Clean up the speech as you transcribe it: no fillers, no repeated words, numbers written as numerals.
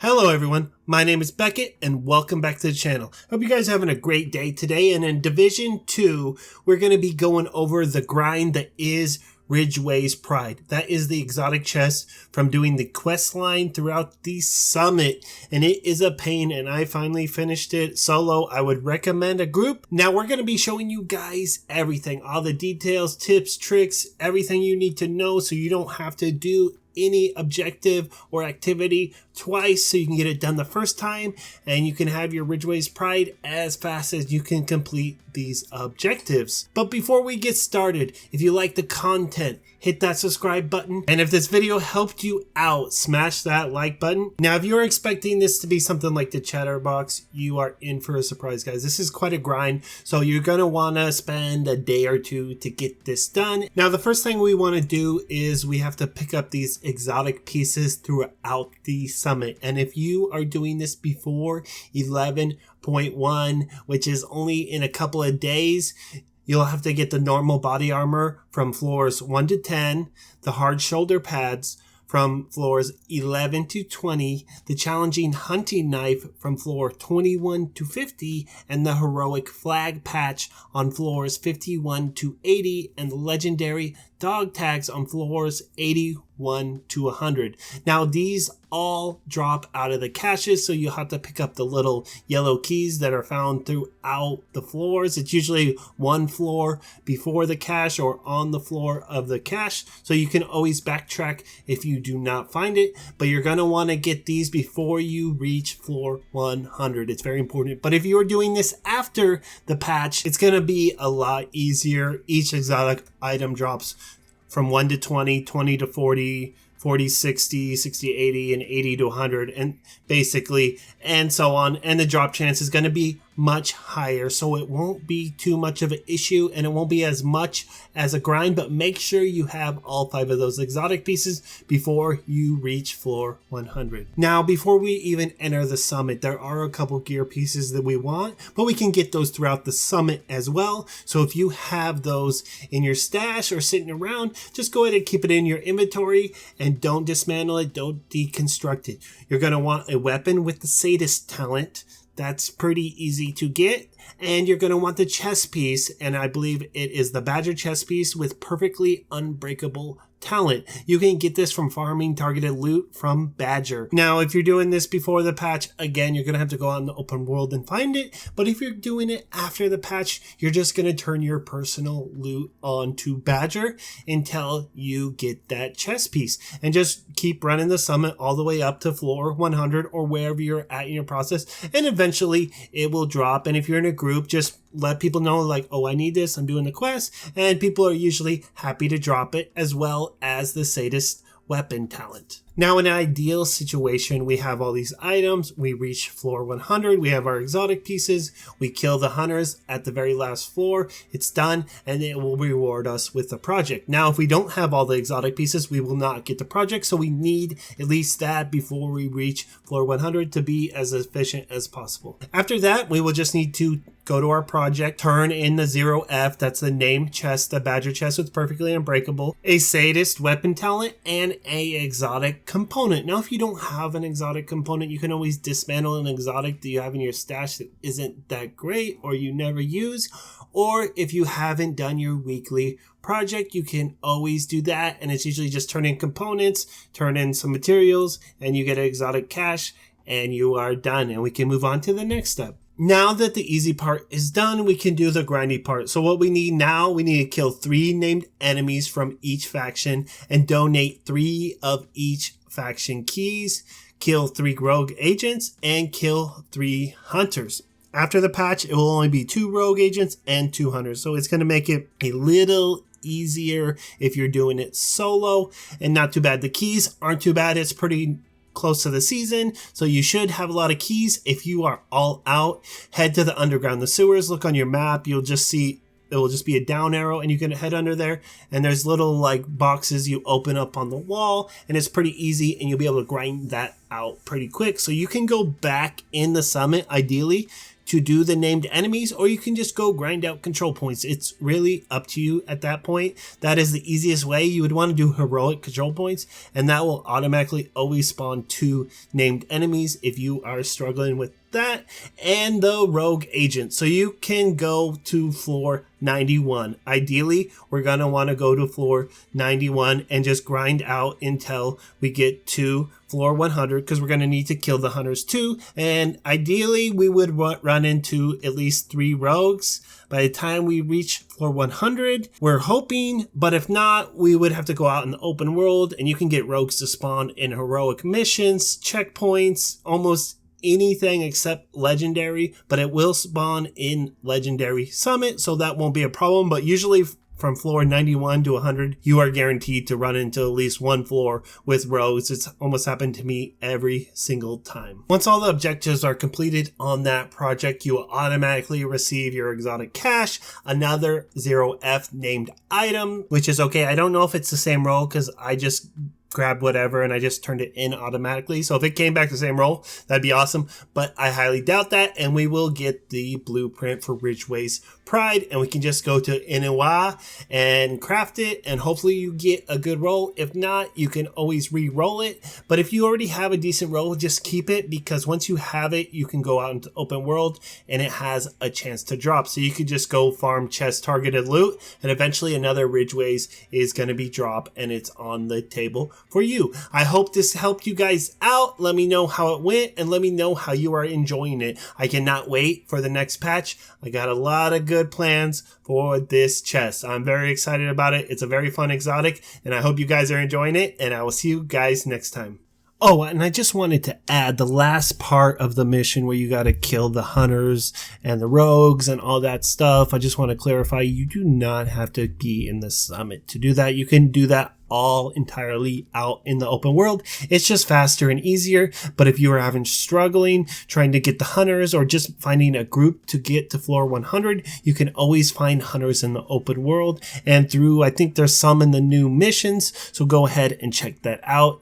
Hello everyone, my name is Beckett and welcome back to the channel. Hope you guys are having a great day today, and in Division 2, we're going to be going over the grind that is Ridgeway's Pride. That is the exotic chest from doing the quest line throughout the summit, and it is a pain, and I finally finished it solo. I would recommend a group. Now we're going to be showing you guys everything, all the details, tips, tricks, everything you need to know so you don't have to do any objective or activity twice, so you can get it done the first time and you can have your Ridgeway's Pride as fast as you can complete these objectives. But before we get started, if you like the content, hit that subscribe button, and if this video helped you out, smash that like button. Now if you're expecting this to be something like the chatterbox, you are in for a surprise, guys. This is quite a grind, so you're gonna want to spend a day or two to get this done. Now the first thing we want to do is we have to pick up these exotic pieces throughout the summit, and if you are doing this before 11.1, which is only in a couple of days, you'll have to get the normal body armor from floors 1 to 10, the hard shoulder pads from floors 11 to 20, the challenging hunting knife from floor 21 to 50, and the heroic flag patch on floors 51 to 80, and the legendary dog tags on floors 81 to 100. Now these all drop out of the caches, so you'll have to pick up the little yellow keys that are found throughout the floors. It's usually one floor before the cache or on the floor of the cache, so you can always backtrack if you do not find it, but you're going to want to get these before you reach floor 100. It's very important. But if you're doing this after the patch, it's going to be a lot easier. Each exotic item drops from 1 to 20, 20 to 40, 40, 60, 60, 80, and 80 to 100, and basically, and so on. And the drop chance is going to be much higher, so it won't be too much of an issue, and it won't be as much as a grind, but make sure you have all 5 of those exotic pieces before you reach floor 100. Now, before we even enter the summit, there are a couple gear pieces that we want, but we can get those throughout the summit as well. So if you have those in your stash or sitting around, just go ahead and keep it in your inventory and don't dismantle it, don't deconstruct it. You're going to want a weapon with the sadist talent. That's pretty easy to get. And you're going to want the chest piece, and I believe it is the Badger chest piece with perfectly unbreakable talent. You can get this from farming targeted loot from Badger. Now, if you're doing this before the patch, again, you're going to have to go out in the open world and find it. But if you're doing it after the patch, you're just going to turn your personal loot onto Badger until you get that chest piece. And just keep running the summit all the way up to floor 100 or wherever you're at in your process. And eventually it will drop. And if you're in a group, just let people know, like, oh, I need this, I'm doing the quest, and people are usually happy to drop it, as well as the sadist weapon talent. Now, in an ideal situation, we have all these items, we reach floor 100, we have our exotic pieces, we kill the hunters at the very last floor, it's done, and it will reward us with the project. Now, if we don't have all the exotic pieces, we will not get the project, so we need at least that before we reach floor 100 to be as efficient as possible. After that, we will just need to go to our project, turn in the 0F, that's the name chest, the Badger chest with perfectly unbreakable, a sadist weapon talent, and a exotic component. Now, if you don't have an exotic component, you can always dismantle an exotic that you have in your stash that isn't that great or you never use. Or if you haven't done your weekly project, you can always do that. And it's usually just turn in components, turn in some materials, and you get an exotic cache, and you are done. And we can move on to the next step. Now that the easy part is done, we can do the grindy part. So what we need now, we need to kill 3 named enemies from each faction and donate 3 of each faction keys, kill 3 rogue agents, and kill 3 hunters. After the patch, it will only be 2 rogue agents and 2 hunters. So it's going to make it a little easier if you're doing it solo, and not too bad. The keys aren't too bad. It's pretty close to the season, so you should have a lot of keys. If you are all out, head to the underground, the sewers, look on your map, you'll just see it will just be a down arrow, and you can head under there, and there's little like boxes you open up on the wall, and it's pretty easy, and you'll be able to grind that out pretty quick. So you can go back in the summit ideally to do the named enemies, or you can just go grind out control points. It's really up to you at that point. That is the easiest way. You would want to do heroic control points, and that will automatically always spawn 2 named enemies if you are struggling with that, and the rogue agent. So you can go to floor 91. Ideally, we're going to want to go to floor 91 and just grind out until we get to floor 100, because we're going to need to kill the hunters too. And ideally, we would run into at least 3 rogues by the time we reach floor 100. We're hoping, but if not, we would have to go out in the open world, and you can get rogues to spawn in heroic missions, checkpoints, almost anything except legendary, but it will spawn in legendary summit, so that won't be a problem. But usually from floor 91 to 100, you are guaranteed to run into at least 1 floor with rogues. It's almost happened to me every single time. Once all the objectives are completed on that project, you will automatically receive your exotic cash, another 0F named item, which is okay. I don't know if it's the same role because I just grabbed whatever and I just turned it in automatically. So if it came back the same role, that'd be awesome, but I highly doubt that. And we will get the blueprint for Ridgeway's Pride, and we can just go to Inuwa and craft it, and hopefully you get a good roll. If not, you can always re-roll it. But if you already have a decent roll, just keep it, because once you have it, you can go out into open world and it has a chance to drop. So you could just go farm chest targeted loot, and eventually another Ridgeway's is going to be drop, and it's on the table for you. I hope this helped you guys out. Let me know how it went, and let me know how you are enjoying it. I cannot wait for the next patch. I got a lot of good plans for this chest. I'm very excited about it. It's a very fun exotic, and I hope you guys are enjoying it, and I will see you guys next time. Oh, and I just wanted to add the last part of the mission where you got to kill the hunters and the rogues and all that stuff. I just want to clarify, you do not have to be in the summit to do that. You can do that all entirely out in the open world. It's just faster and easier. But if you are having struggling trying to get the hunters, or just finding a group to get to floor 100, you can always find hunters in the open world, and through, I think there's some in the new missions, so go ahead and check that out.